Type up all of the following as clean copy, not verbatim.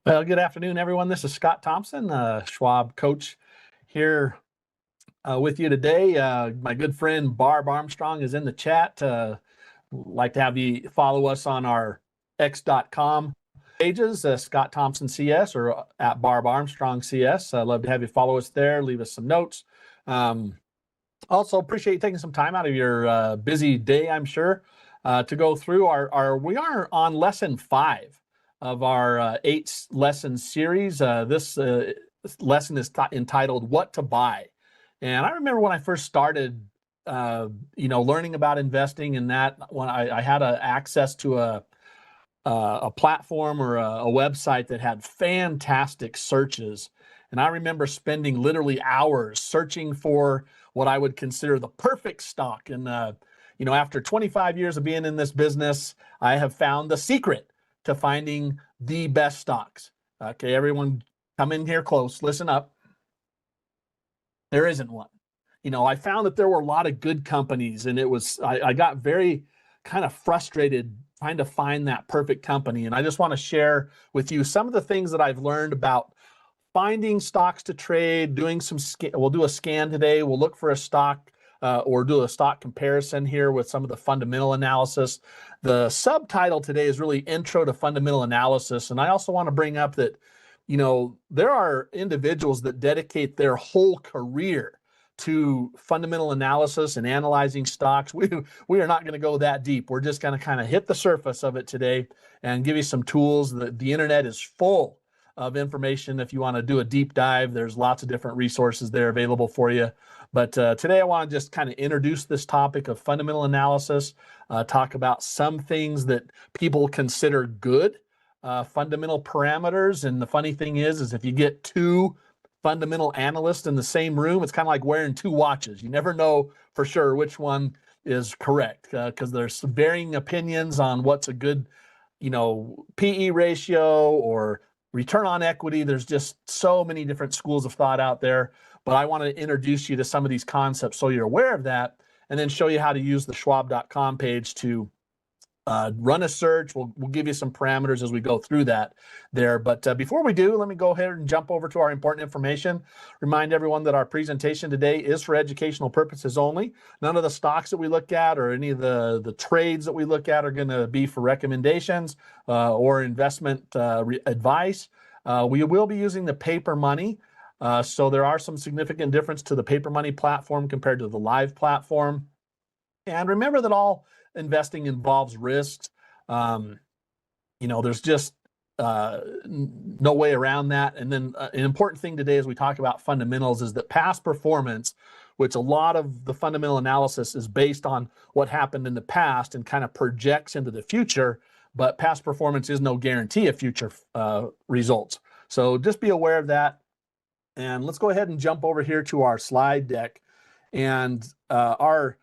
Well, good afternoon, everyone. This is Scott Thompson, Schwab coach here with you today. My good friend Barb Armstrong is in the chat. Like to have you follow us on our x.com pages, Scott Thompson CS or at Barb Armstrong CS. I'd love to have you follow us there, leave us some notes. Also, appreciate you taking some time out of your busy day, I'm sure, to go through we are on lesson 5 of our 8 lesson series. This lesson is entitled "What to Buy," and I remember when I first started, learning about investing, and that when I had access to a platform or a website that had fantastic searches, and I remember spending literally hours searching for what I would consider the perfect stock. And after 25 years of being in this business, I have found the secret to finding the best stocks. Okay, everyone come in here close, listen up. There isn't one. I found that there were a lot of good companies, and I got very kind of frustrated trying to find that perfect company. And I just want to share with you some of the things that I've learned about finding stocks to trade, we'll do a scan today. We'll look for a stock or do a stock comparison here with some of the fundamental analysis. The subtitle today is really Intro to Fundamental Analysis. And I also want to bring up that, there are individuals that dedicate their whole career to fundamental analysis and analyzing stocks. We are not going to go that deep. We're just going to kind of hit the surface of it today and give you some tools. The internet is full of information. If you want to do a deep dive, there's lots of different resources there available for you. But today I want to just kind of introduce this topic of fundamental analysis, talk about some things that people consider good fundamental parameters. And the funny thing is if you get two fundamental analysts in the same room, it's kind of like wearing two watches. You never know for sure which one is correct because there's varying opinions on what's a good, PE ratio or return on equity. There's just so many different schools of thought out there. But I want to introduce you to some of these concepts so you're aware of that, and then show you how to use the schwab.com page to run a search. We'll give you some parameters as we go through that there. But before we do, let me go ahead and jump over to our important information. Remind everyone that our presentation today is for educational purposes only. None of the stocks that we look at or any of the trades that we look at are going to be for recommendations or investment advice. We will be using the paper money. So there are some significant difference to the paper money platform compared to the live platform. And remember that all investing involves risks. There's just no way around that. And then an important thing today as we talk about fundamentals is that past performance, which a lot of the fundamental analysis is based on what happened in the past and kind of projects into the future, but past performance is no guarantee of future results. So just be aware of that. And let's go ahead and jump over here to our slide deck. And our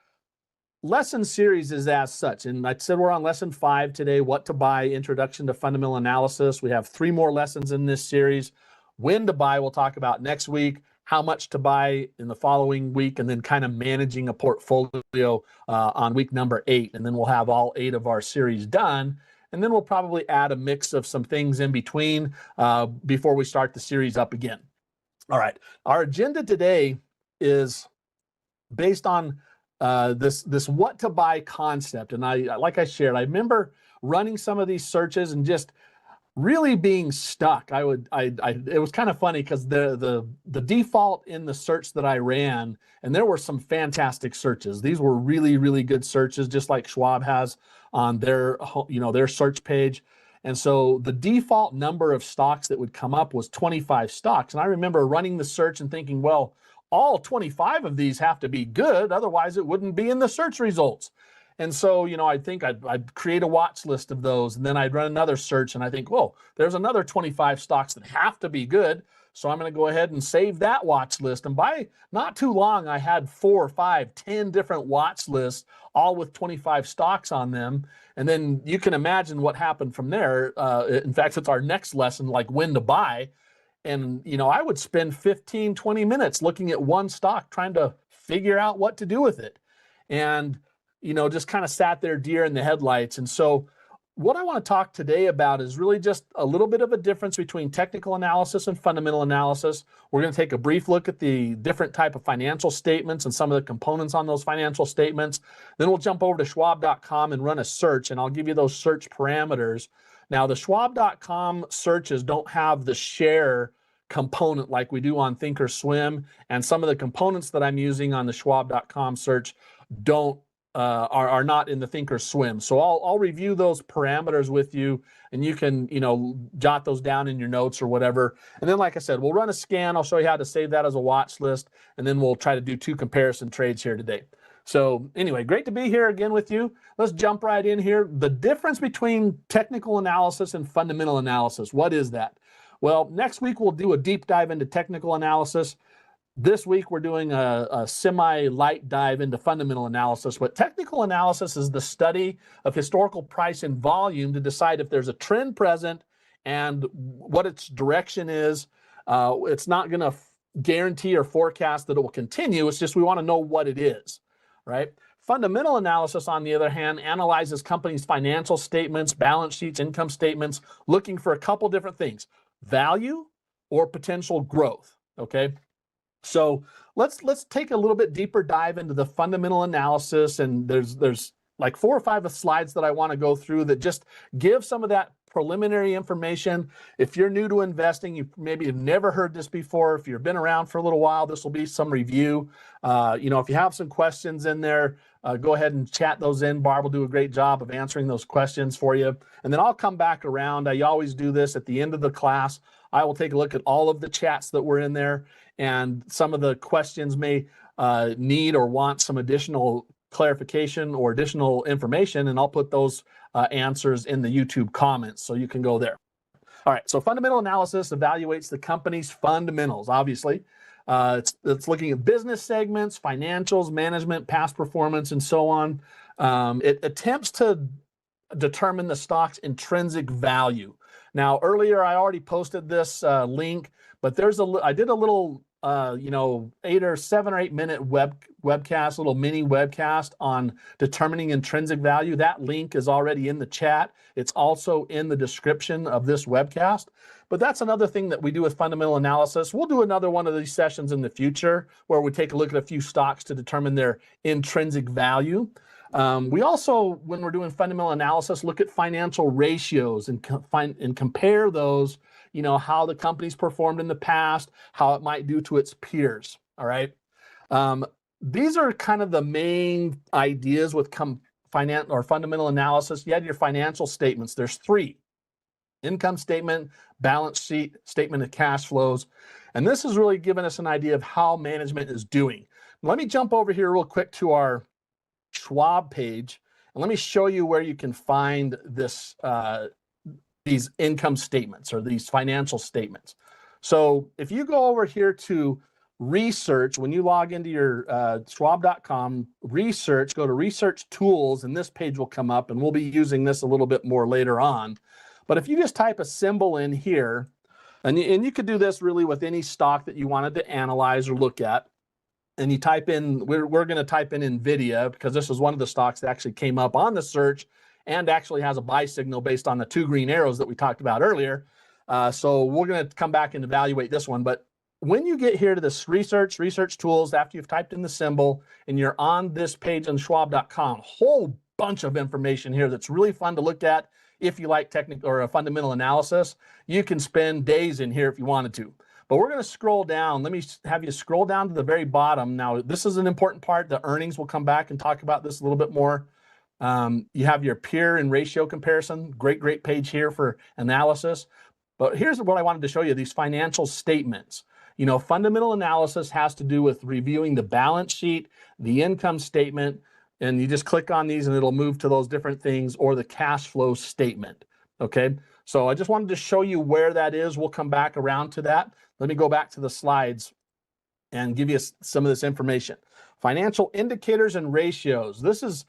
lesson series is as such. And I said we're on lesson 5 today, What to Buy, Introduction to Fundamental Analysis. We have 3 more lessons in this series. When to buy, we'll talk about next week. How much to buy in the following week, and then kind of managing a portfolio on week number 8. And then we'll have all 8 of our series done. And then we'll probably add a mix of some things in between before we start the series up again. All right, our agenda today is based on this what to buy concept. And like I shared, I remember running some of these searches and just really being stuck. It was kind of funny because the default in the search that I ran, and there were some fantastic searches. These were really, really good searches, just like Schwab has on their search page. And so the default number of stocks that would come up was 25 stocks. And I remember running the search and thinking, well, all 25 of these have to be good, otherwise it wouldn't be in the search results. And so, I think I'd create a watch list of those, and then I'd run another search, and I think, whoa, there's another 25 stocks that have to be good. So I'm going to go ahead and save that watch list. And by not too long, I had 4, 5, 10 different watch lists, all with 25 stocks on them. And then you can imagine what happened from there. In fact, it's our next lesson, like when to buy. And, I would spend 15, 20 minutes looking at one stock, trying to figure out what to do with it. And, just kind of sat there deer in the headlights. And so what I want to talk today about is really just a little bit of a difference between technical analysis and fundamental analysis. We're going to take a brief look at the different type of financial statements and some of the components on those financial statements. Then we'll jump over to schwab.com and run a search, and I'll give you those search parameters. Now, the schwab.com searches don't have the share component like we do on thinkorswim, and some of the components that I'm using on the schwab.com search are not in the thinkorswim. So I'll review those parameters with you, and you can, jot those down in your notes or whatever. And then, like I said, we'll run a scan. I'll show you how to save that as a watch list, and then we'll try to do 2 comparison trades here today. So anyway, great to be here again with you. Let's jump right in here. The difference between technical analysis and fundamental analysis, what is that? Well, next week we'll do a deep dive into technical analysis. This week, we're doing a semi-light dive into fundamental analysis. But technical analysis is the study of historical price and volume to decide if there's a trend present and what its direction is. It's not going to guarantee or forecast that it will continue. It's just we want to know what it is, right? Fundamental analysis, on the other hand, analyzes companies' financial statements, balance sheets, income statements, looking for a couple different things: value or potential growth, okay? So let's take a little bit deeper dive into the fundamental analysis, and there's like 4 or 5 slides that I want to go through that just give some of that preliminary information. If you're new to investing, you maybe have never heard this before. If you've been around for a little while, this will be some review. If you have some questions in there, go ahead and chat those in. Barb will do a great job of answering those questions for you. And then I'll come back around. I always do this at the end of the class. I will take a look at all of the chats that were in there, and some of the questions may need or want some additional clarification or additional information, and I'll put those answers in the YouTube comments, so you can go there. All right, so fundamental analysis evaluates the company's fundamentals, obviously. It's looking at business segments, financials, management, past performance, and so on. It attempts to determine the stock's intrinsic value. Now, earlier I already posted this link, but I did a little 8 or 7 or 8 minute webcast, little mini webcast on determining intrinsic value. That link is already in the chat. It's also in the description of this webcast. But that's another thing that we do with fundamental analysis. We'll do another one of these sessions in the future where we take a look at a few stocks to determine their intrinsic value. We also, when we're doing fundamental analysis, look at financial ratios and compare those, how the company's performed in the past, how it might do to its peers, all right? These are kind of the main ideas with fundamental analysis. You had your financial statements. There's 3: income statement, balance sheet, statement of cash flows. And this has really given us an idea of how management is doing. Let me jump over here real quick to our Schwab page, and let me show you where you can find this these income statements or these financial statements. So if you go over here to research, when you log into your schwab.com research, go to research tools, and this page will come up, and we'll be using this a little bit more later on. But if you just type a symbol in here, and you could do this really with any stock that you wanted to analyze or look at, and you type in, we're going to type in NVIDIA, because this is one of the stocks that actually came up on the search and actually has a buy signal based on the 2 green arrows that we talked about earlier. So we're going to come back and evaluate this one. But when you get here to this research tools, after you've typed in the symbol and you're on this page on schwab.com, a whole bunch of information here that's really fun to look at. If you like technical or a fundamental analysis, you can spend days in here if you wanted to. But we're going to scroll down. Let me have you scroll down to the very bottom. Now, this is an important part. The earnings, will come back and talk about this a little bit more. You have your peer and ratio comparison. Great page here for analysis. But here's what I wanted to show you, these financial statements. Fundamental analysis has to do with reviewing the balance sheet, the income statement, and you just click on these and it'll move to those different things, or the cash flow statement, okay? So I just wanted to show you where that is. We'll come back around to that. Let me go back to the slides and give you some of this information. Financial indicators and ratios. This is,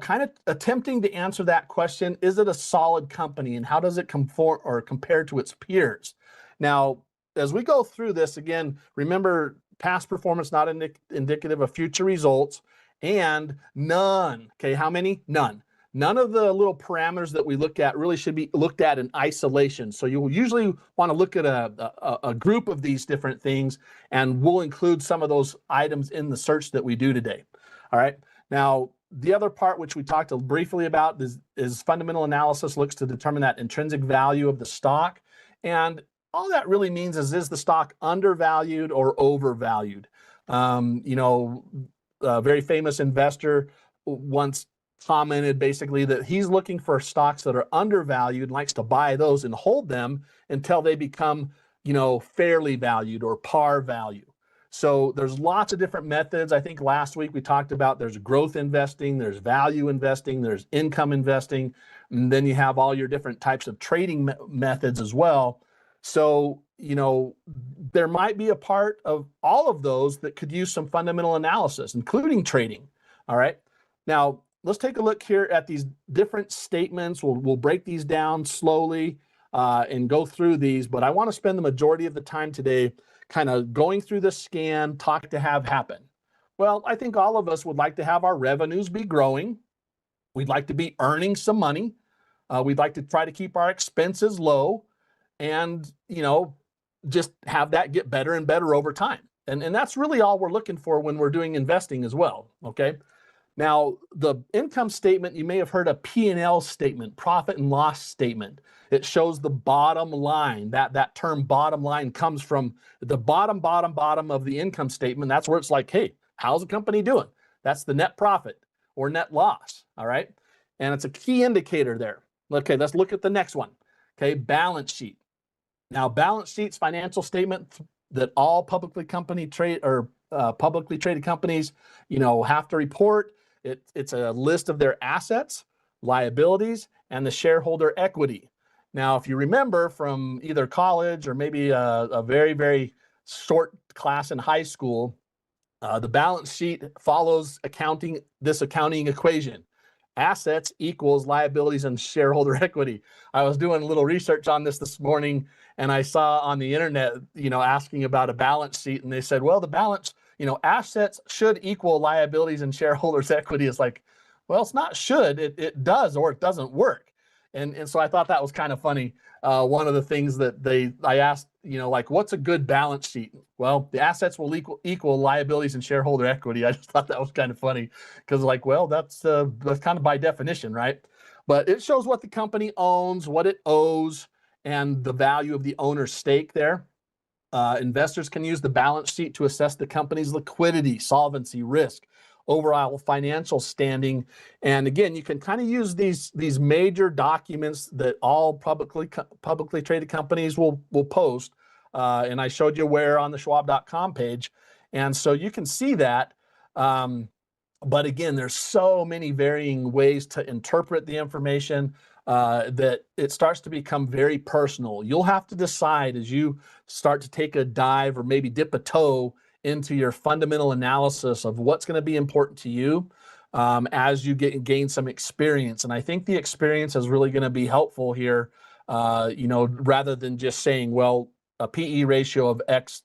kind of attempting to answer that question. Is it a solid company, and how does it conform or compare to its peers? Now, as we go through this, again, remember, past performance not indicative of future results, and none. Okay, how many? None. none of the little parameters that we look at really should be looked at in isolation. So you'll usually want to look at a group of these different things, and we'll include some of those items in the search that we do today. All right. Now, the other part, which we talked briefly about, is fundamental analysis looks to determine that intrinsic value of the stock. And all that really means is the stock undervalued or overvalued? A very famous investor once commented basically that he's looking for stocks that are undervalued and likes to buy those and hold them until they become, fairly valued or par value. So there's lots of different methods. I think last week we talked about there's growth investing, there's value investing, there's income investing, and then you have all your different types of trading methods as well. So, there might be a part of all of those that could use some fundamental analysis, including trading. All right. Now, let's take a look here at these different statements. We'll break these down slowly and go through these, but I want to spend the majority of the time today kind of going through the scan, talk to have happen. Well, I think all of us would like to have our revenues be growing. We'd like to be earning some money. We'd like to try to keep our expenses low and, just have that get better and better over time. And that's really all we're looking for when we're doing investing as well, okay? Now, the income statement, you may have heard a P&L statement, profit and loss statement. It shows the bottom line. That term bottom line comes from the bottom of the income statement. That's where it's like, hey, how's the company doing? That's the net profit or net loss, all right? And it's a key indicator there. Okay, let's look at the next one. Okay, balance sheet. Now, balance sheets, financial statement that all publicly traded companies, have to report. It's a list of their assets, liabilities, and the shareholder equity. Now, if you remember from either college or maybe a very, very short class in high school, the balance sheet follows this accounting equation. Assets equals liabilities and shareholder equity. I was doing a little research on this morning, and I saw on the internet, asking about a balance sheet, and they said, well, the balance, assets should equal liabilities and shareholders equity. It's like, well, it's not should, it does, or it doesn't work. And so I thought that was kind of funny. One of the things that I asked, what's a good balance sheet? Well, the assets will equal liabilities and shareholder equity. I just thought that was kind of funny because that's kind of by definition, right? But it shows what the company owns, what it owes, and the value of the owner's stake there. Investors can use the balance sheet to assess the company's liquidity, solvency, risk, overall financial standing. And again, you can kind of use these major documents that all publicly traded companies will post. And I showed you where on the Schwab.com page. And so you can see that. But again, there's so many varying ways to interpret the information that it starts to become very personal. You'll have to decide as you start to take a dive or maybe dip a toe into your fundamental analysis of what's going to be important to you as you gain some experience. And I think the experience is really going to be helpful here, rather than just saying, well, a PE ratio of X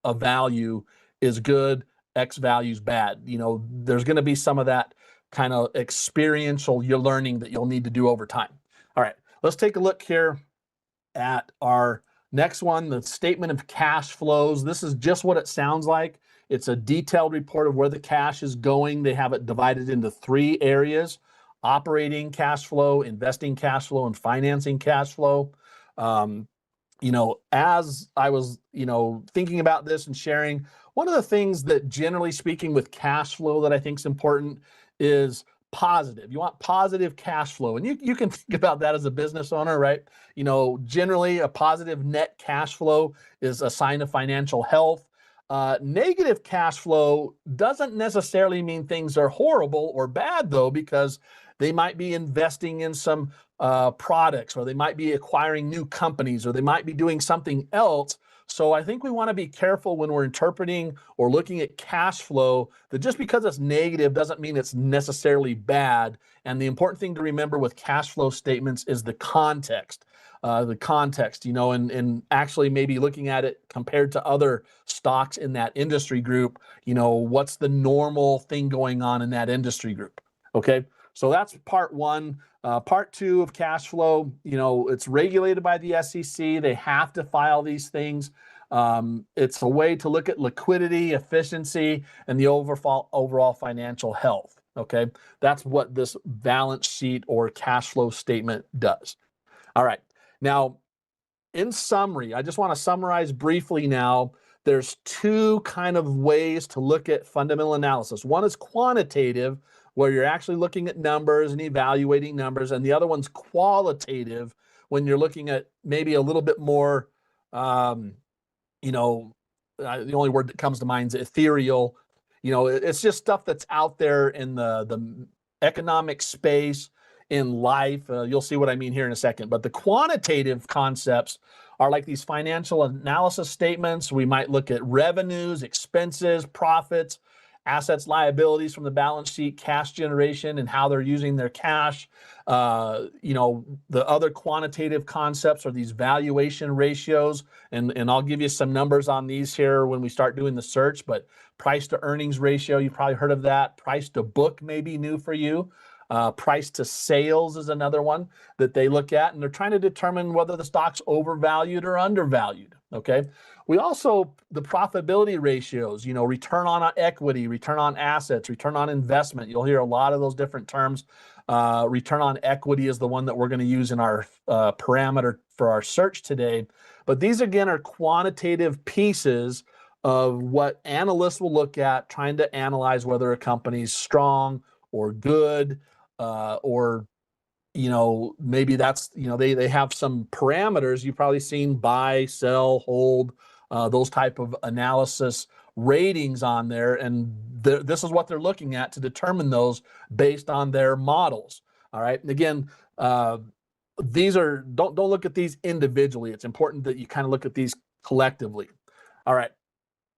of value is good, X value is bad. There's going to be some of that kind of experiential learning that you'll need to do over time. All right, let's take a look here at our next one, the statement of cash flows. This is just what it sounds like. It's a detailed report of where the cash is going. They have it divided into 3 areas: operating cash flow, investing cash flow, and financing cash flow. As I was, thinking about this and sharing, one of the things that generally speaking with cash flow that I think is important is positive. You want positive cash flow. And you can think about that as a business owner, right? Generally a positive net cash flow is a sign of financial health. Negative cash flow doesn't necessarily mean things are horrible or bad, though, because they might be investing in some products, or they might be acquiring new companies, or they might be doing something else. So I think we want to be careful when we're interpreting or looking at cash flow, that just because it's negative doesn't mean it's necessarily bad. And the important thing to remember with cash flow statements is the context. And actually maybe looking at it compared to other stocks in that industry group, what's the normal thing going on in that industry group? Okay, So that's part one. Part two of cash flow, it's regulated by the SEC. They have to file these things. It's a way to look at liquidity, efficiency, and the overall financial health. Okay, that's what this balance sheet or cash flow statement does. All right, now in summary, I just want to summarize briefly now. There's two kind of ways to look at fundamental analysis. One is quantitative, where you're actually looking at numbers and evaluating numbers, and the other one's qualitative, when you're looking at maybe a little bit more, the only word that comes to mind is ethereal. It's just stuff that's out there in the economic space, in life. You'll see what I mean here in a second. But the quantitative concepts are like these financial analysis statements. We might look at revenues, expenses, profits, assets, liabilities from the balance sheet, cash generation, and how they're using their cash. The other quantitative concepts are these valuation ratios, and I'll give you some numbers on these here when we start doing the search. But price to earnings ratio, you've probably heard of that. Price to book may be new for you. Price to sales is another one that they look at, and they're trying to determine whether the stock's overvalued or undervalued. Okay. We also, the profitability ratios, return on equity, return on assets, return on investment. You'll hear a lot of those different terms. Return on equity is the one that we're going to use in our parameter for our search today. But these, again, are quantitative pieces of what analysts will look at, trying to analyze whether a company's strong or good, or maybe that's, they have some parameters. You've probably seen buy, sell, hold, those type of analysis ratings on there. And this is what they're looking at to determine those based on their models. All right. And again, these are, don't look at these individually. It's important that you kind of look at these collectively. All right.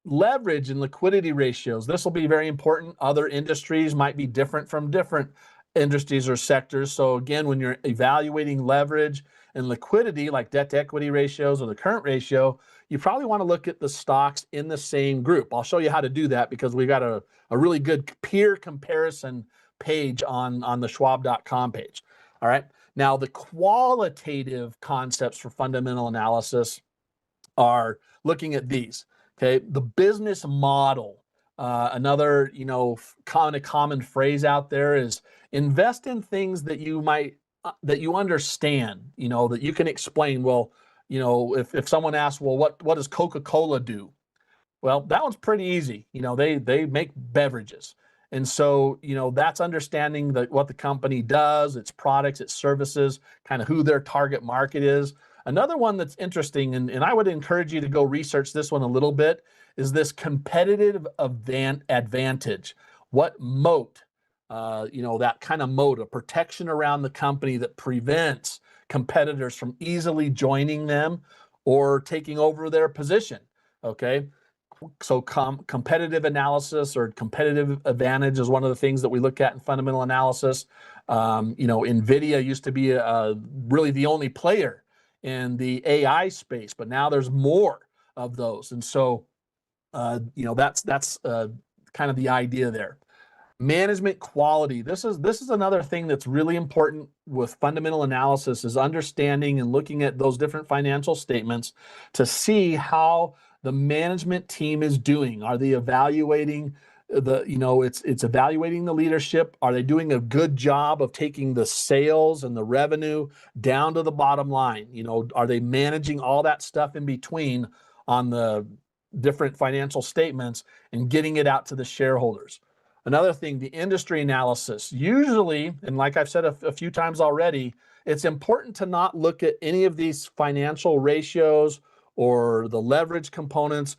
Leverage and liquidity ratios. This will be very important. Other industries might be different from different industries or sectors. So again, when you're evaluating leverage and liquidity, like debt to equity ratios or the current ratio, you probably want to look at the stocks in the same group. I'll show you how to do that because we've got a really good peer comparison page on the Schwab.com page. All right. Now, the qualitative concepts for fundamental analysis are looking at these. Okay. The business model. Another, kind of common phrase out there is invest in things that you might, that you understand, that you can explain. Well, if someone asks, well, what does Coca-Cola do? Well, that one's pretty easy. They make beverages. And so, that's understanding what the company does, its products, its services, kind of who their target market is. Another one that's interesting, and I would encourage you to go research this one a little bit, is this competitive advantage. What moat, that kind of moat, a protection around the company that prevents competitors from easily joining them or taking over their position. Okay. So competitive analysis or competitive advantage is one of the things that we look at in fundamental analysis. NVIDIA used to be really the only player in the AI space, but now there's more of those. And so, that's kind of the idea there. Management quality. This is another thing that's really important with fundamental analysis, is understanding and looking at those different financial statements to see how the management team is doing. Are they evaluating it's evaluating the leadership? Are they doing a good job of taking the sales and the revenue down to the bottom line? Are they managing all that stuff in between on the different financial statements and getting it out to the shareholders? Another thing, the industry analysis. Usually, and like I've said a few times already, it's important to not look at any of these financial ratios or the leverage components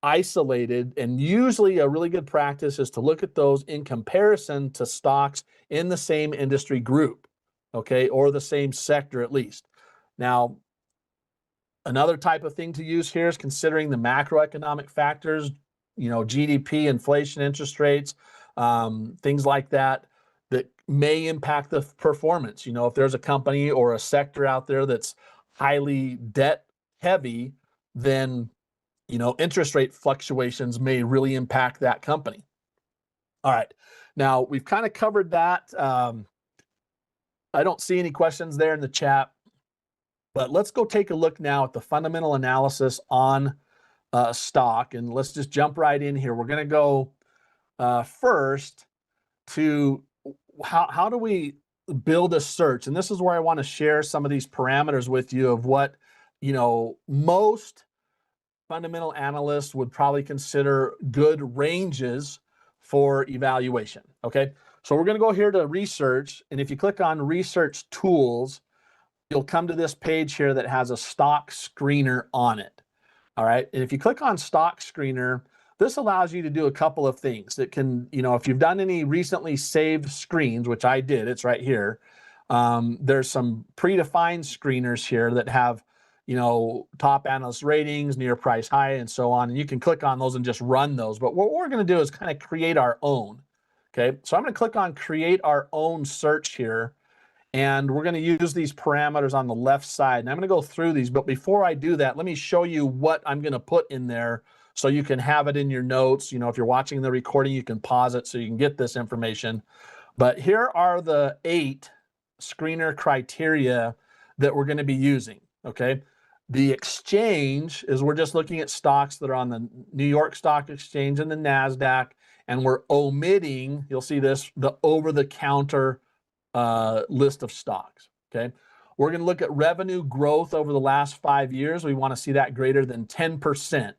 isolated. And usually a really good practice is to look at those in comparison to stocks in the same industry group, okay, or the same sector at least. Now, another type of thing to use here is considering the macroeconomic factors, GDP, inflation, interest rates, things like that may impact the performance. If there's a company or a sector out there that's highly debt heavy, then interest rate fluctuations may really impact that company. All right. Now, we've kind of covered that. I don't see any questions there in the chat, but let's go take a look now at the fundamental analysis on stock, and let's just jump right in here. We're going to go first to how do we build a search, and this is where I want to share some of these parameters with you of what most fundamental analysts would probably consider good ranges for evaluation. Okay, so we're going to go here to research, and if you click on research tools, you'll come to this page here that has a stock screener on it. All right, and if you click on stock screener, this allows you to do a couple of things. That can, if you've done any recently saved screens, which I did, it's right here. There's some predefined screeners here that have, top analyst ratings, near price high, and so on. And you can click on those and just run those. But what we're going to do is kind of create our own. Okay, so I'm going to click on create our own search here. And we're going to use these parameters on the left side. And I'm going to go through these. But before I do that, let me show you what I'm going to put in there so you can have it in your notes. If you're watching the recording, you can pause it so you can get this information. But here are the 8 screener criteria that we're going to be using. Okay. The exchange is we're just looking at stocks that are on the New York Stock Exchange and the NASDAQ. And we're omitting, you'll see this, the over-the-counter list of stocks. Okay, we're going to look at revenue growth over the last 5 years. We want to see that greater than 10%.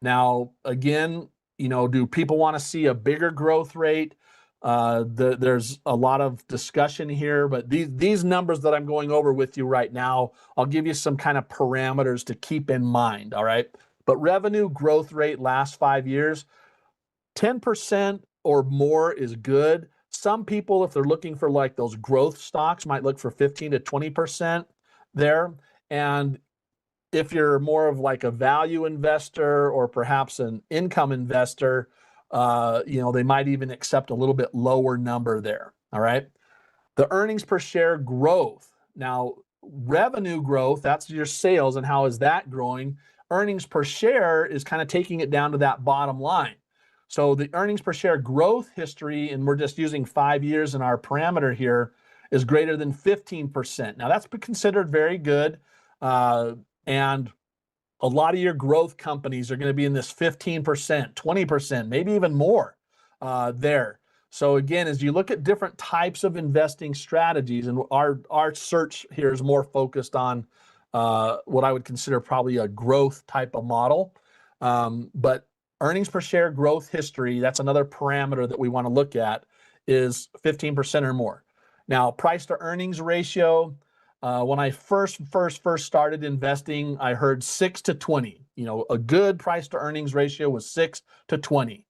Now, again, do people want to see a bigger growth rate? There's a lot of discussion here, but these numbers that I'm going over with you right now, I'll give you some kind of parameters to keep in mind. All right, but revenue growth rate last 5 years, 10% or more is good. Some people, if they're looking for like those growth stocks, might look for 15 to 20% there. And if you're more of like a value investor or perhaps an income investor, they might even accept a little bit lower number there. All right. The earnings per share growth. Now, revenue growth, that's your sales and how is that growing? Earnings per share is kind of taking it down to that bottom line. So the earnings per share growth history, and we're just using 5 years in our parameter here, is greater than 15%. Now that's considered very good. And a lot of your growth companies are going to be in this 15%, 20%, maybe even more there. So again, as you look at different types of investing strategies, and our search here is more focused on what I would consider probably a growth type of model. But earnings per share growth history, that's another parameter that we want to look at, is 15% or more. Now, price to earnings ratio, when I first started investing, I heard 6 to 20. A good price to earnings ratio was 6 to 20.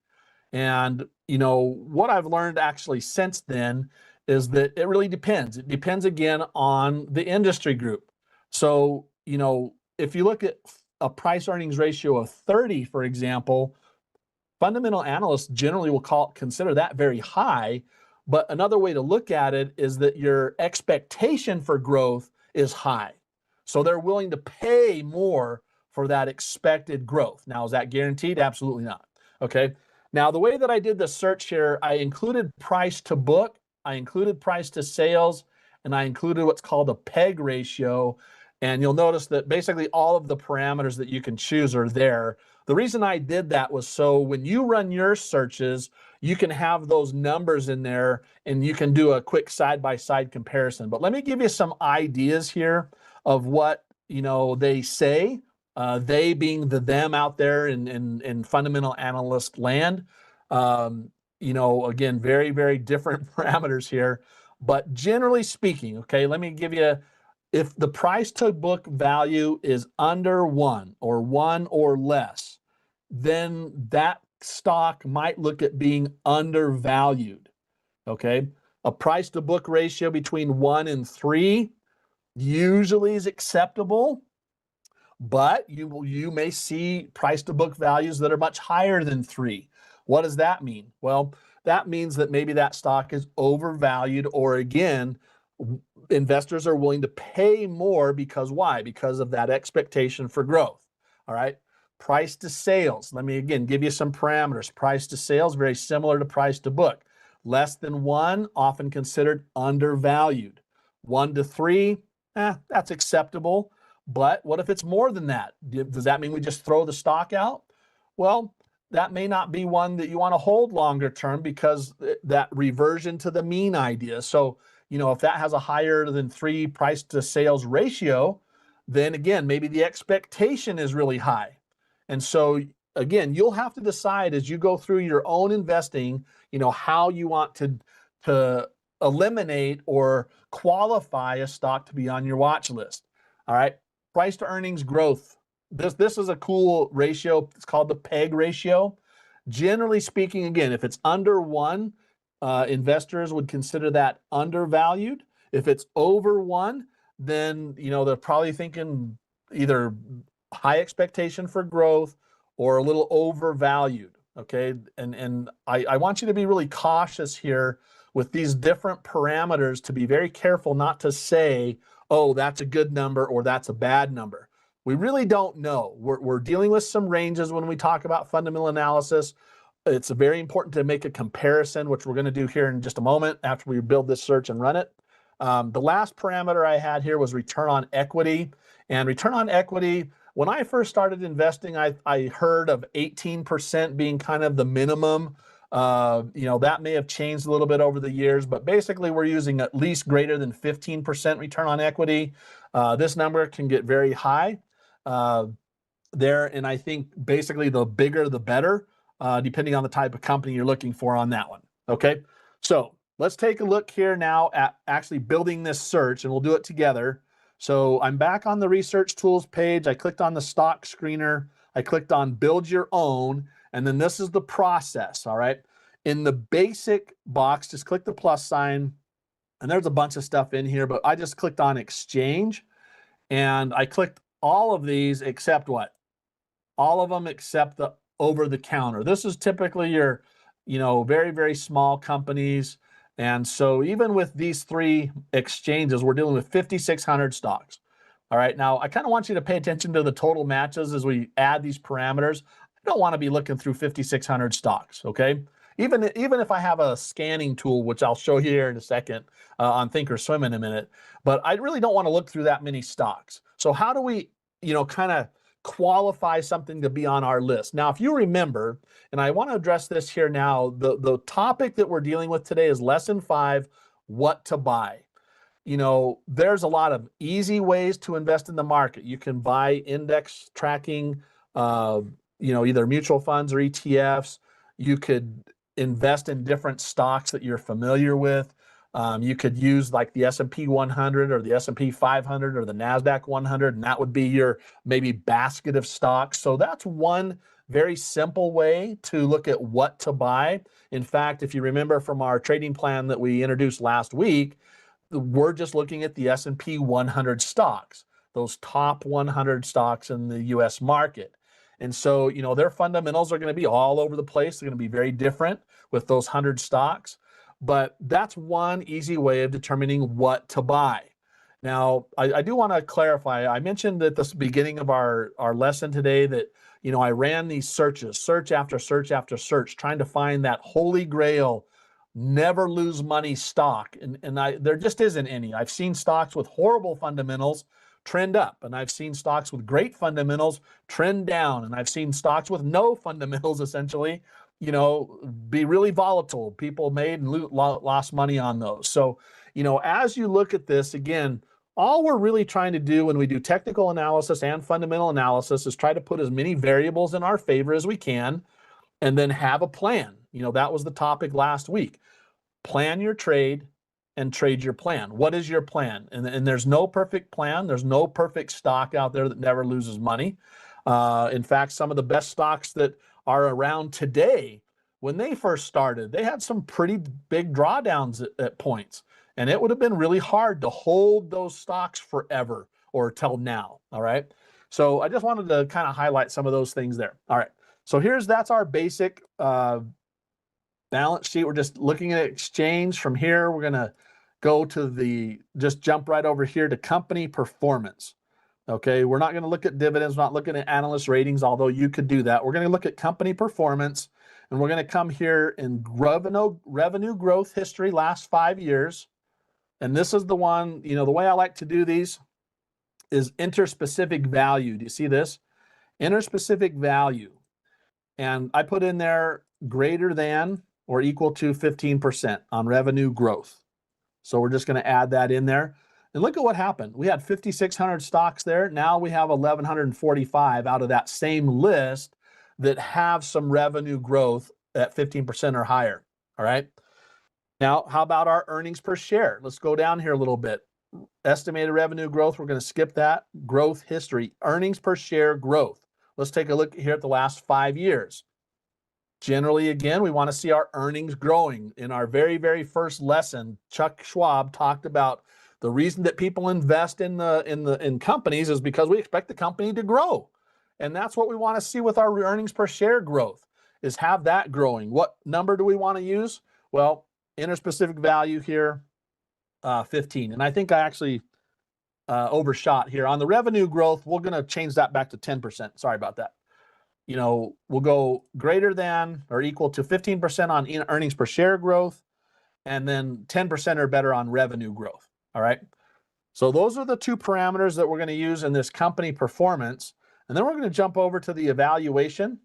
And, what I've learned actually since then is that it really depends. It depends again on the industry group. So, if you look at a price earnings ratio of 30, for example, fundamental analysts generally will consider that very high. But another way to look at it is that your expectation for growth is high. So they're willing to pay more for that expected growth. Now, is that guaranteed? Absolutely not. Okay. Now, the way that I did the search here, I included price to book, I included price to sales, and I included what's called a PEG ratio. And you'll notice that basically all of the parameters that you can choose are there. The reason I did that was so when you run your searches, you can have those numbers in there and you can do a quick side-by-side comparison. But let me give you some ideas here of what they say, they being the them out there in fundamental analyst land. Again, very, very different parameters here. But generally speaking, okay, let me give you, if the price to book value is under 1 or less, then that stock might look at being undervalued. Okay. A price to book ratio between 1 and 3 usually is acceptable, but you may see price to book values that are much higher than 3. What does that mean? Well, that means that maybe that stock is overvalued, or again, investors are willing to pay more because why? Because of that expectation for growth. All right. Price to sales. Let me again give you some parameters. Price to sales, very similar to price to book. Less than 1, often considered undervalued. 1 to 3, that's acceptable. But what if it's more than that? Does that mean we just throw the stock out? Well, that may not be one that you want to hold longer term, because that reversion to the mean idea. So, if that has a higher than 3 price to sales ratio, then again, maybe the expectation is really high. And so again, you'll have to decide as you go through your own investing, how you want to eliminate or qualify a stock to be on your watch list. All right. Price to earnings growth. This is a cool ratio. It's called the PEG ratio. Generally speaking, again, if it's under 1, investors would consider that undervalued. If it's over 1, then they're probably thinking either high expectation for growth or a little overvalued. Okay, and I want you to be really cautious here with these different parameters, to be very careful not to say, oh, that's a good number or that's a bad number. We really don't know. We're dealing with some ranges when we talk about fundamental analysis. It's very important to make a comparison, which we're going to do here in just a moment after we build this search and run it. The last parameter I had here was return on equity. And return on equity, when I first started investing, I heard of 18% being kind of the minimum. That may have changed a little bit over the years, but basically we're using at least greater than 15% return on equity. This number can get very high there, and I think basically the bigger the better, depending on the type of company you're looking for on that one. Okay, so let's take a look here now at actually building this search, and we'll do it together. So I'm back on the research tools page. I clicked on the stock screener. I clicked on build your own, and then this is the process. All right. In the basic box, just click the plus sign, and there's a bunch of stuff in here, but I just clicked on exchange, and I clicked all of these except what? All of them except the over the counter. This is typically your, very, very small companies. And so even with these 3 exchanges, we're dealing with 5,600 stocks. All right. Now, I kind of want you to pay attention to the total matches as we add these parameters. I don't want to be looking through 5,600 stocks. Okay. Even if I have a scanning tool, which I'll show you here in a second on Thinkorswim in a minute, but I really don't want to look through that many stocks. So how do we, kind of qualify something to be on our list? Now, if you remember, and I want to address this here now, the topic that we're dealing with today is lesson 5, what to buy. There's a lot of easy ways to invest in the market. You can buy index tracking, either mutual funds or ETFs. You could invest in different stocks that you're familiar with. You could use like the S&P 100 or the S&P 500 or the NASDAQ 100, and that would be your maybe basket of stocks. So that's one very simple way to look at what to buy. In fact, if you remember from our trading plan that we introduced last week, we're just looking at the S&P 100 stocks, those top 100 stocks in the US market. And so, their fundamentals are going to be all over the place. They're going to be very different with those 100 stocks. But that's one easy way of determining what to buy. Now, I do want to clarify. I mentioned at the beginning of our lesson today that, I ran these searches, search after search after search, trying to find that holy grail, never lose money stock. And there just isn't any. I've seen stocks with horrible fundamentals trend up, and I've seen stocks with great fundamentals trend down, and I've seen stocks with no fundamentals essentially, be really volatile. People made and lost money on those. So, as you look at this, again, all we're really trying to do when we do technical analysis and fundamental analysis is try to put as many variables in our favor as we can, and then have a plan. That was the topic last week. Plan your trade and trade your plan. What is your plan? And there's no perfect plan. There's no perfect stock out there that never loses money. In fact, some of the best stocks that are around today, when they first started, they had some pretty big drawdowns at points, and it would have been really hard to hold those stocks forever or till now. All right. So I just wanted to kind of highlight some of those things there. All right. So that's our basic balance sheet. We're just looking at exchange. From here, we're going to go to just jump right over here to company performance. Okay, we're not going to look at dividends, we're not looking at analyst ratings, although you could do that. We're going to look at company performance, and we're going to come here in revenue growth history last 5 years. And this is the one, the way I like to do these is interspecific value. Do you see this? Interspecific value. And I put in there greater than or equal to 15% on revenue growth. So we're just going to add that in there. And look at what happened. We had 5,600 stocks there. Now we have 1,145 out of that same list that have some revenue growth at 15% or higher. All right. Now, how about our earnings per share? Let's go down here a little bit. Estimated revenue growth, we're going to skip that. Growth history, earnings per share growth. Let's take a look here at the last 5 years. Generally, again, we want to see our earnings growing. In our very, very first lesson, Chuck Schwab talked about the reason that people invest in companies is because we expect the company to grow. And that's what we want to see with our earnings per share growth, is have that growing. What number do we want to use? Well, interspecific value here, 15. And I think I actually overshot here. On the revenue growth, we're going to change that back to 10%. Sorry about that. We'll go greater than or equal to 15% on earnings per share growth, and then 10% or better on revenue growth. All right. So those are the two parameters that we're going to use in this company performance. And then we're going to jump over to the evaluation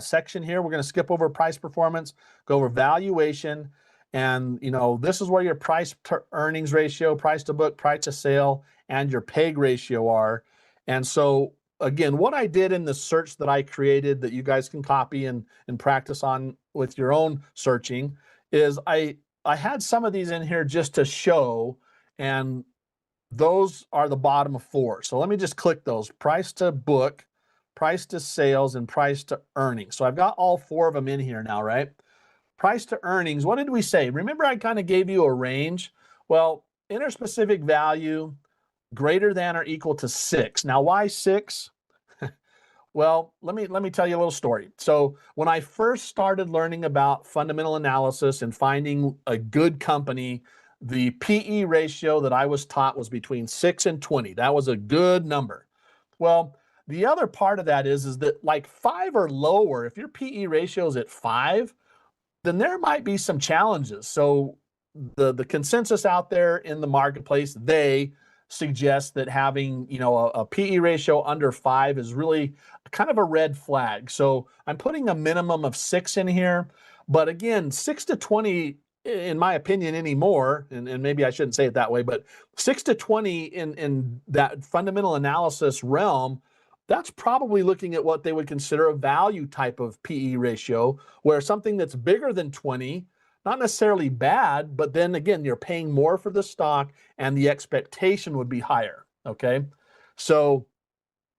section here. We're going to skip over price performance, go over valuation. And, this is where your price to earnings ratio, price to book, price to sale, and your PEG ratio are. And so, again, what I did in the search that I created that you guys can copy and practice on with your own searching is I had some of these in here just to show, and those are the bottom of 4. So let me just click those: price to book, price to sales, and price to earnings. So I've got all 4 of them in here now, right? Price to earnings, what did we say? Remember I kind of gave you a range? Well, interspecific value greater than or equal to 6. Now, why 6? Well, let me tell you a little story. So when I first started learning about fundamental analysis and finding a good company, the PE ratio that I was taught was between 6 and 20. That was a good number. Well, the other part of that is that like 5 or lower, if your PE ratio is at 5, then there might be some challenges. So the consensus out there in the marketplace, they suggest that having, a PE ratio under 5 is really kind of a red flag. So I'm putting a minimum of 6 in here. But again, 6 to 20, in my opinion anymore, and maybe I shouldn't say it that way, but 6 to 20 in that fundamental analysis realm, that's probably looking at what they would consider a value type of PE ratio, where something that's bigger than 20, not necessarily bad, but then again, you're paying more for the stock and the expectation would be higher. Okay. So,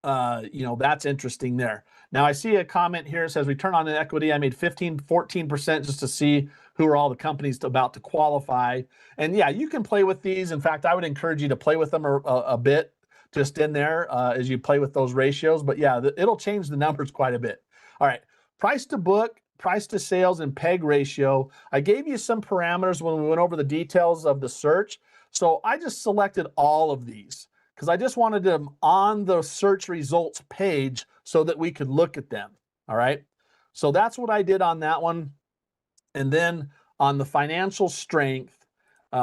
that's interesting there. Now I see a comment here that says return on equity. I made 14% just to see who are all the companies about to qualify. And yeah, you can play with these. In fact, I would encourage you to play with them a bit just in there as you play with those ratios. But yeah, it'll change the numbers quite a bit. All right. Price to book, price to sales, and PEG ratio. I gave you some parameters when we went over the details of the search. So I just selected all of these because I just wanted them on the search results page so that we could look at them. All right. So that's what I did on that one. And then on the financial strength,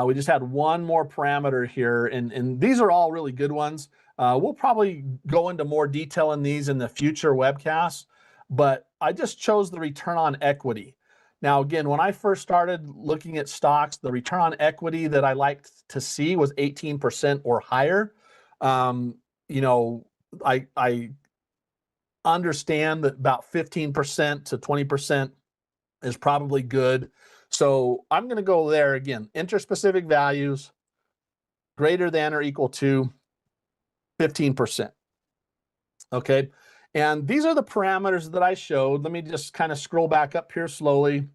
we just had one more parameter here, and these are all really good ones. We'll probably go into more detail in these in the future webcasts, but I just chose the return on equity. Now, again, when I first started looking at stocks, the return on equity that I liked to see was 18% or higher. I understand that about 15% to 20% is probably good. So I'm going to go there again. Interspecific values greater than or equal to 15%. Okay. And these are the parameters that I showed. Let me just kind of scroll back up here slowly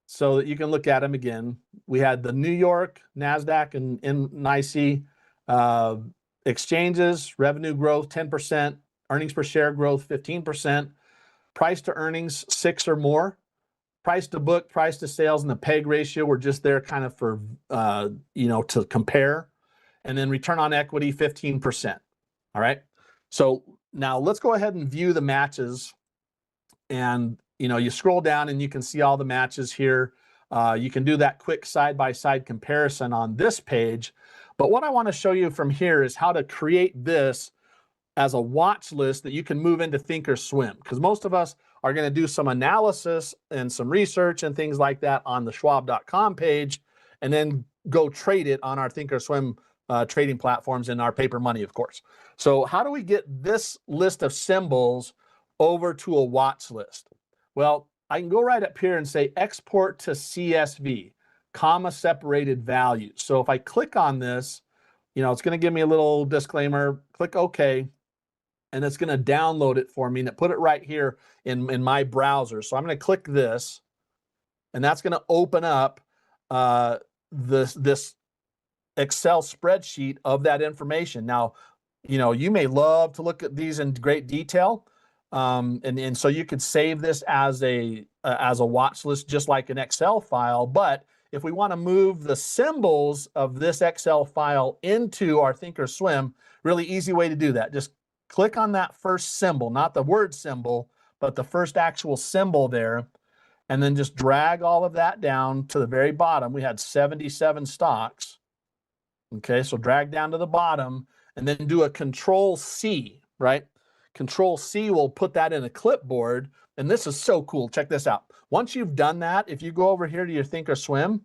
so that you can look at them again. We had the New York, NASDAQ, and NYSE exchanges, revenue growth 10%, earnings per share growth 15%, price to earnings 6 or more. Price to book, price to sales, and the PEG ratio were just there kind of for, to compare. And then return on equity, 15%. All right. So now let's go ahead and view the matches. And, you scroll down and you can see all the matches here. You can do that quick side-by-side comparison on this page. But what I want to show you from here is how to create this as a watch list that you can move into Thinkorswim, because most of us are going to do some analysis and some research and things like that on the schwab.com page, and then go trade it on our Thinkorswim trading platforms and our paper money, of course. So how do we get this list of symbols over to a watch list? Well, I can go right up here and say export to CSV, comma separated values. So if I click on this, it's going to give me a little disclaimer, click OK, and it's going to download it for me and put it right here in my browser. So I'm going to click this, and that's going to open up this Excel spreadsheet of that information. Now, you may love to look at these in great detail, and so you could save this as a watch list, just like an Excel file. But if we want to move the symbols of this Excel file into our Thinkorswim, really easy way to do that. Just click on that first symbol, not the word symbol, but the first actual symbol there, and then just drag all of that down to the very bottom. We had 77 stocks. Okay, so drag down to the bottom and then do a Control C, right? Control C will put that in a clipboard, and this is so cool. Check this out. Once you've done that, if you go over here to your Thinkorswim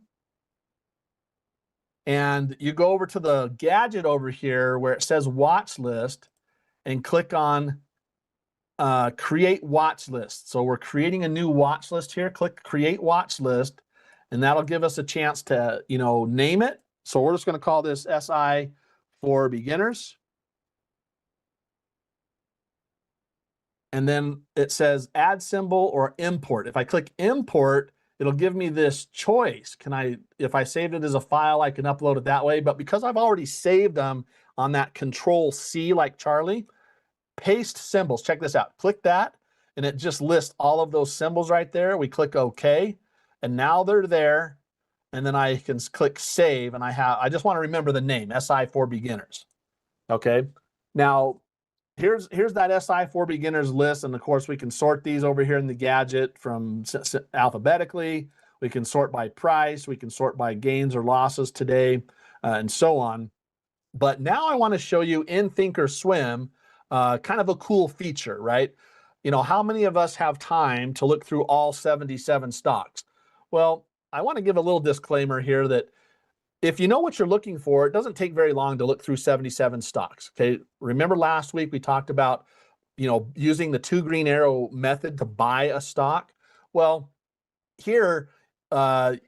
and you go over to the gadget over here where it says watch list and click on create watch list. So we're creating a new watch list here. Click create watch list, and that'll give us a chance to, name it. So we're just going to call this SI for beginners. And then it says add symbol or import. If I click import, it'll give me this choice. If I saved it as a file, I can upload it that way. But because I've already saved them on that Control C like Charlie, paste symbols. Check this out. Click that, and it just lists all of those symbols right there. We click OK, and now they're there. And then I can click save, and I just want to remember the name, SI for beginners. Okay. Now, here's that SI for beginners list, and of course we can sort these over here in the gadget from alphabetically. We can sort by price. We can sort by gains or losses today, and so on. But now I want to show you in Thinkorswim kind of a cool feature, right? How many of us have time to look through all 77 stocks? Well, I want to give a little disclaimer here that if you know what you're looking for, it doesn't take very long to look through 77 stocks. Okay. Remember last week we talked about, using the 2 green arrow method to buy a stock. Well, here, I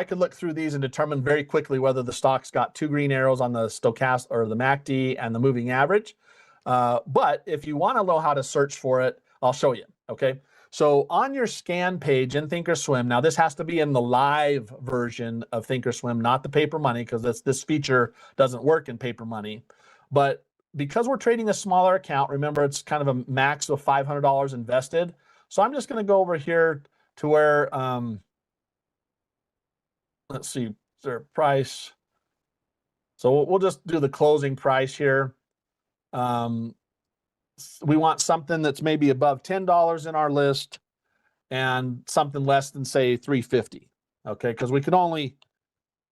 could look through these and determine very quickly whether the stock's got 2 green arrows on the stochastic or the MACD and the moving average. But if you want to know how to search for it, I'll show you. Okay. So on your scan page in Thinkorswim, now this has to be in the live version of Thinkorswim, not the paper money, because this feature doesn't work in paper money. But because we're trading a smaller account, remember it's kind of a max of $500 invested. So I'm just going to go over here to where, let's see, their price. So we'll just do the closing price here. We want something that's maybe above $10 in our list and something less than, say, $350. Okay, because we can only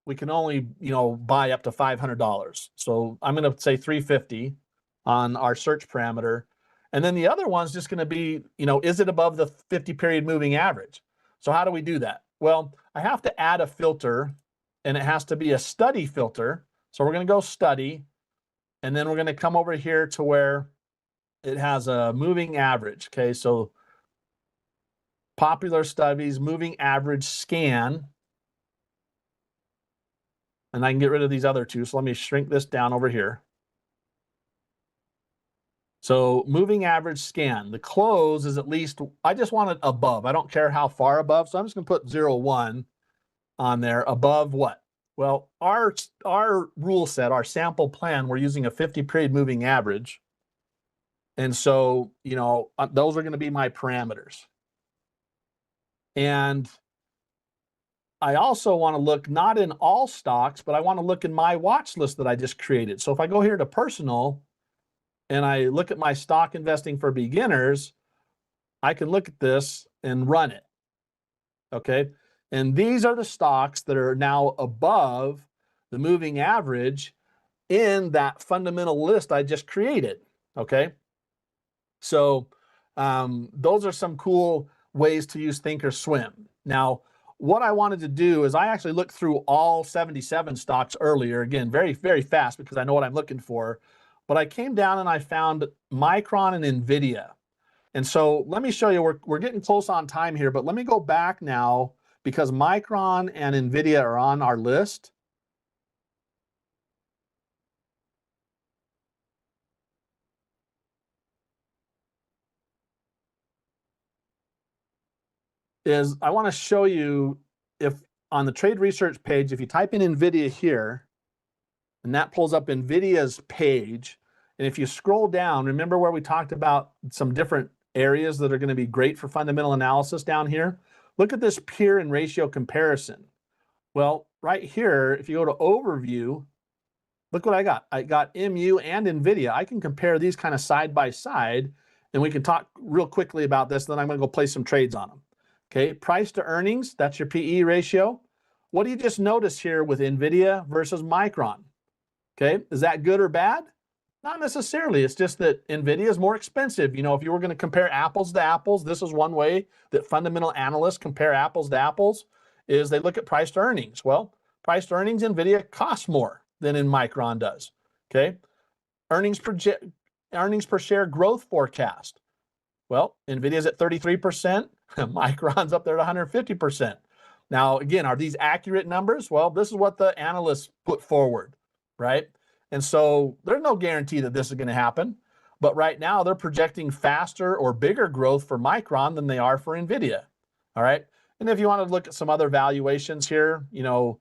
buy up to $500. So I'm going to say $350 on our search parameter, and then the other one's just going to be, is it above the 50-period moving average? So how do we do that? Well, I have to add a filter, and it has to be a study filter. So we're going to go study, and then we're going to come over here to where it has a moving average. Okay, so popular studies, moving average scan. And I can get rid of these other two. So let me shrink this down over here. So moving average scan, the close is at least, I just want it above. I don't care how far above. So I'm just going to put 0.1 on there. Above what? Well, our rule set, our sample plan, we're using a 50-period moving average. And so, those are going to be my parameters. And I also want to look not in all stocks, but I want to look in my watch list that I just created. So if I go here to personal and I look at my stock investing for beginners, I can look at this and run it. Okay. And these are the stocks that are now above the moving average in that fundamental list I just created, okay? So those are some cool ways to use Thinkorswim. Now, what I wanted to do is I actually looked through all 77 stocks earlier, again, very, very fast because I know what I'm looking for. But I came down and I found Micron and NVIDIA. And so let me show you, we're getting close on time here, but let me go back now because Micron and NVIDIA are on our list. Is I want to show you if on the trade research page, if you type in NVIDIA here, and that pulls up NVIDIA's page, and if you scroll down, remember where we talked about some different areas that are going to be great for fundamental analysis down here? Look at this peer and ratio comparison. Well, right here, if you go to overview, look what I got. I got MU and NVIDIA. I can compare these kind of side by side, and we can talk real quickly about this. Then I'm going to go place some trades on them. Okay, price to earnings, that's your PE ratio. What do you just notice here with NVIDIA versus Micron? Okay, is that good or bad? Not necessarily. It's just that NVIDIA is more expensive. You know, if you were going to compare apples to apples, this is one way that fundamental analysts compare apples to apples, is they look at price to earnings. Well, price to earnings, NVIDIA costs more than in Micron does. Okay, earnings per share growth forecast. Well, NVIDIA's at 33%, Micron's up there at 150%. Now, again, are these accurate numbers? Well, this is what the analysts put forward, right? And so there's no guarantee that this is going to happen. But right now, they're projecting faster or bigger growth for Micron than they are for NVIDIA, all right? And if you want to look at some other valuations here, you know,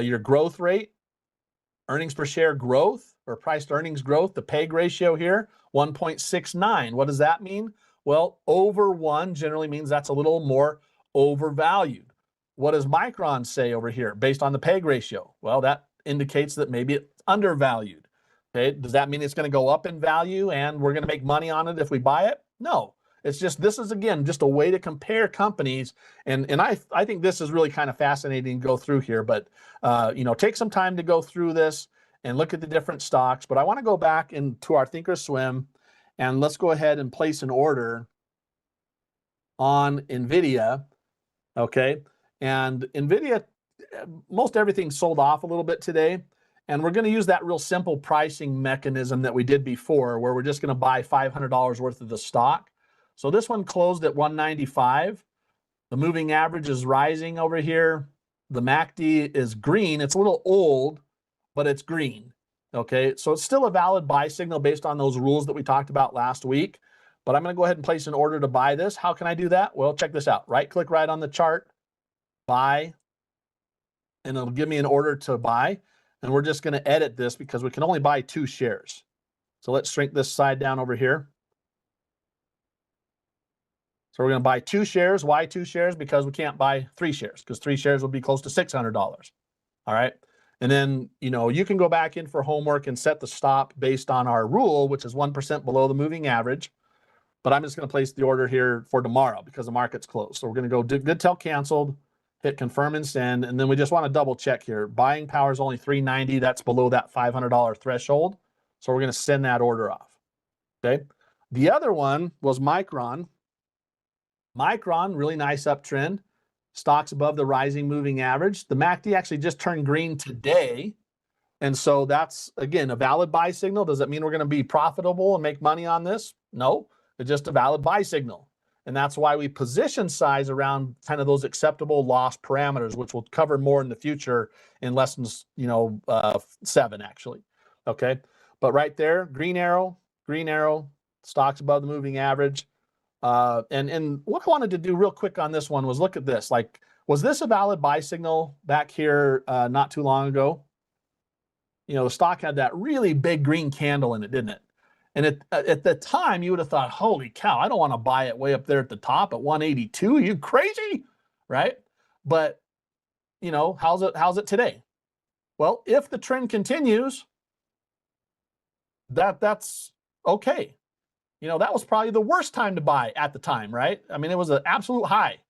your growth rate, earnings per share growth or price to earnings growth, the PEG ratio here, 1.69. What does that mean? Well, over 1 generally means that's a little more overvalued. What does Micron say over here based on the PEG ratio? Well, that indicates that maybe it's undervalued. Okay, does that mean it's going to go up in value and we're going to make money on it if we buy it? No. It's just, this is again just a way to compare companies, and I think this is really kind of fascinating to go through here. But you know, take some time to go through this and look at the different stocks. But I want to go back into our Thinkorswim, and let's go ahead and place an order on NVIDIA. Okay, and NVIDIA, most everything sold off a little bit today. And we're going to use that real simple pricing mechanism that we did before, where we're just going to buy $500 worth of the stock. So this one closed at 195. The moving average is rising over here. The MACD is green. It's a little old, but it's green. Okay, so it's still a valid buy signal based on those rules that we talked about last week. But I'm going to go ahead and place an order to buy this. How can I do that? Well, check this out. Right-click right on the chart, buy, and it'll give me an order to buy. And we're just going to edit this because we can only buy 2 shares. So let's shrink this side down over here. So we're going to buy 2 shares. Why 2 shares? Because we can't buy 3 shares, because 3 shares would be close to $600. All right. And then, you know, you can go back in for homework and set the stop based on our rule, which is 1% below the moving average. But I'm just going to place the order here for tomorrow because the market's closed. So we're going to go good till canceled, hit confirm and send. And then we just want to double check here. Buying power is only 390. That's below that $500 threshold. So we're going to send that order off. Okay. The other one was Micron. Micron, really nice uptrend. Stocks above the rising moving average. The MACD actually just turned green today. And so that's, again, a valid buy signal. Does that mean we're going to be profitable and make money on this? No, it's just a valid buy signal. And that's why we position size around kind of those acceptable loss parameters, which we'll cover more in the future in lessons, 7 actually. Okay. But right there, green arrow, stocks above the moving average. And what I wanted to do real quick on this one was look at this. Like, was this a valid buy signal back here not too long ago? You know, the stock had that really big green candle in it, didn't it? And at the time, you would have thought, holy cow, I don't want to buy it way up there at the top at 182. You crazy, right? But, you know, how's it today? Well, if the trend continues, that's okay. You know, that was probably the worst time to buy at the time, right? I mean, it was an absolute high.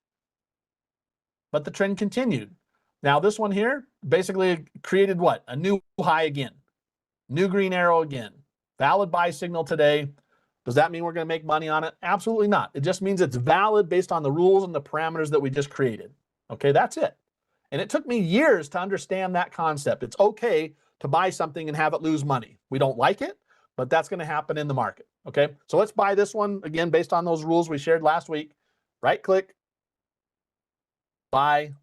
but the trend continued. Now this one here basically created what? A new high again, new green arrow again, valid buy signal today. Does that mean we're going to make money on it? Absolutely not. It just means it's valid based on the rules and the parameters that we just created. Okay, that's it. And it took me years to understand that concept. It's okay to buy something and have it lose money. We don't like it, but that's going to happen in the market. Okay, so let's buy this one again based on those rules we shared last week. Right click, buy.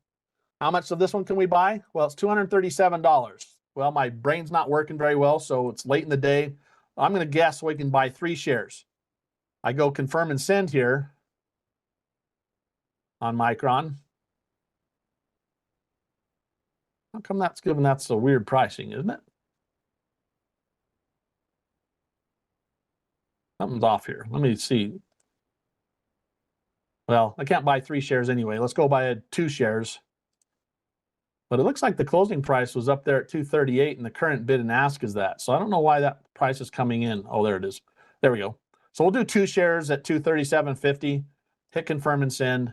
How much of this one can we buy? Well, it's $237. Well, my brain's not working very well, so it's late in the day. I'm going to guess we can buy 3 shares. I go confirm and send here on Micron. How come that's given that's so weird pricing, isn't it? Something's off here. Let me see. Well, I can't buy 3 shares anyway. Let's go buy 2 shares. But it looks like the closing price was up there at 238 and the current bid and ask is that. So I don't know why that price is coming in. Oh, there it is. There we go. So we'll do 2 shares at 237.50. Hit confirm and send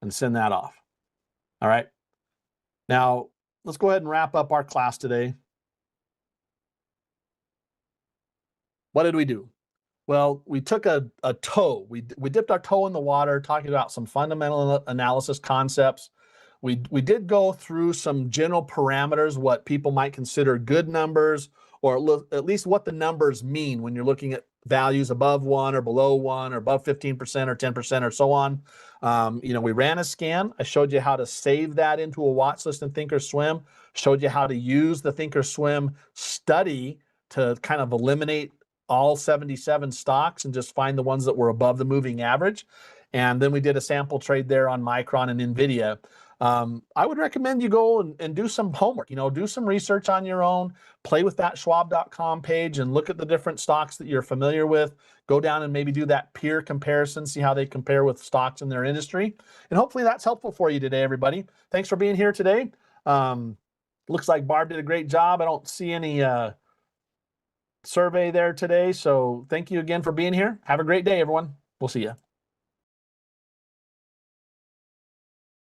that off. All right. Now, let's go ahead and wrap up our class today. What did we do? Well, we took a toe. We dipped our toe in the water, talking about some fundamental analysis concepts. We did go through some general parameters, what people might consider good numbers, or at least what the numbers mean when you're looking at values above 1 or below 1 or above 15% or 10% or so on. You know, we ran a scan. I showed you how to save that into a watch list in Thinkorswim. Showed you how to use the Thinkorswim study to kind of eliminate all 77 stocks and just find the ones that were above the moving average. And then we did a sample trade there on Micron and NVIDIA. I would recommend you go and do some homework, you know, do some research on your own, play with that schwab.com page and look at the different stocks that you're familiar with. Go down and maybe do that peer comparison, see how they compare with stocks in their industry. And hopefully that's helpful for you today, everybody. Thanks for being here today. Looks like Barb did a great job. I don't see any survey there today. So thank you again for being here. Have a great day, everyone. We'll see you.